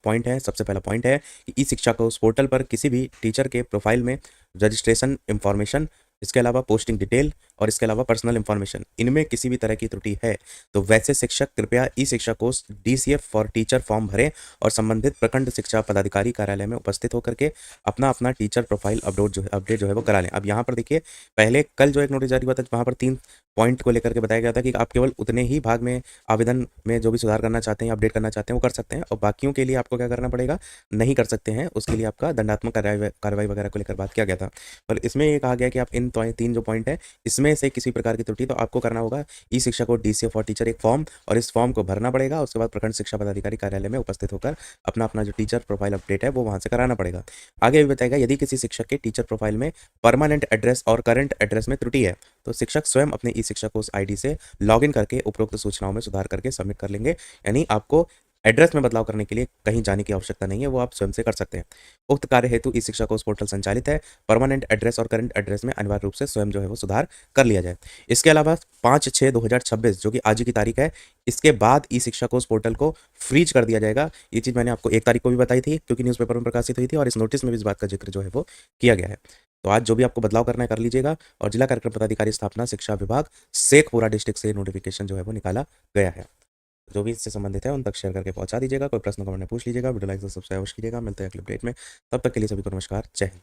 Point है, सबसे पहला पॉइंट है कि ई शिक्षा को उस पोर्टल पर किसी भी टीचर के प्रोफाइल में रजिस्ट्रेशन इंफॉर्मेशन, इसके अलावा पोस्टिंग डिटेल और इसके अलावा पर्सनल इंफॉर्मेशन, इनमें किसी भी तरह की त्रुटि है तो वैसे शिक्षक कृपया ई शिक्षा कोष DCF फॉर टीचर फॉर्म भरें और संबंधित प्रखंड शिक्षा पदाधिकारी कार्यालय में उपस्थित होकर के अपना अपना टीचर प्रोफाइल अपडेट जो है वो करा लें। अब यहाँ पर देखिए, पहले कल जो एक नोटिस जारी हुआ था वहाँ पर 3 पॉइंट को लेकर के बताया गया था कि आप केवल उतने ही भाग में आवेदन में जो भी सुधार करना चाहते हैं, अपडेट करना चाहते हैं वो कर सकते हैं, और बाकियों के लिए आपको क्या करना पड़ेगा, नहीं कर सकते हैं। उसके लिए आपका दंडात्मक कार्रवाई वगैरह को लेकर बात किया गया था। पर इसमें ये कहा गया कि आप इन 3 जो पॉइंट है इसमें से किसी प्रकार की त्रुटि तो आपको करना होगा ई शिक्षा को DCF फॉर टीचर एक फॉर्म, और इस फॉर्म को भरना पड़ेगा। उसके बाद प्रखंड शिक्षा पदाधिकारी कार्यालय में उपस्थित होकर अपना अपना जो टीचर प्रोफाइल अपडेट है वो वहां से कराना पड़ेगा। आगे भी बताएगा, यदि किसी शिक्षक के टीचर प्रोफाइल में परमानेंट एड्रेस और करंट एड्रेस में त्रुटि है तो शिक्षक स्वयं अपने ई शिक्षा कोर्स ID से लॉगिन करके उपरोक्त सूचनाओं में सुधार करके सबमिट कर लेंगे। यानी आपको एड्रेस में बदलाव करने के लिए कहीं जाने की आवश्यकता नहीं है, वो आप स्वयं से कर सकते हैं। उक्त कार्य हेतु ई शिक्षा कोर्स पोर्टल संचालित है। परमानेंट एड्रेस और करंट एड्रेस में अनिवार्य रूप से स्वयं जो है वो सुधार कर लिया जाए। इसके अलावा 5/6/2026 जो कि आज की तारीख है, इसके बाद ई शिक्षा कोर्स पोर्टल को फ्रीज कर दिया जाएगा। ये चीज़ मैंने आपको 1 तारीख को भी बताई थी, क्योंकि न्यूज़पेपर में प्रकाशित हुई थी, और इस नोटिस में भी इस बात का जिक्र जो है वो किया गया है। तो आज जो भी आपको बदलाव करना है कर लीजिएगा। और जिला कार्यक्रम पदाधिकारी स्थापना शिक्षा विभाग शेखपुरा डिस्ट्रिक्ट से नोटिफिकेशन जो है वो निकाला गया है। जो भी इससे संबंधित है उन तक शेयर करके पहुंचा दीजिएगा। कोई प्रश्न कमेंट में पूछ लीजिएगा। वीडियो लाइक से सब्सक्राइब कीजिएगा। मिलते हैं अगले अपडेट में, तब तक के लिए सभी को नमस्कार, जय हिंद।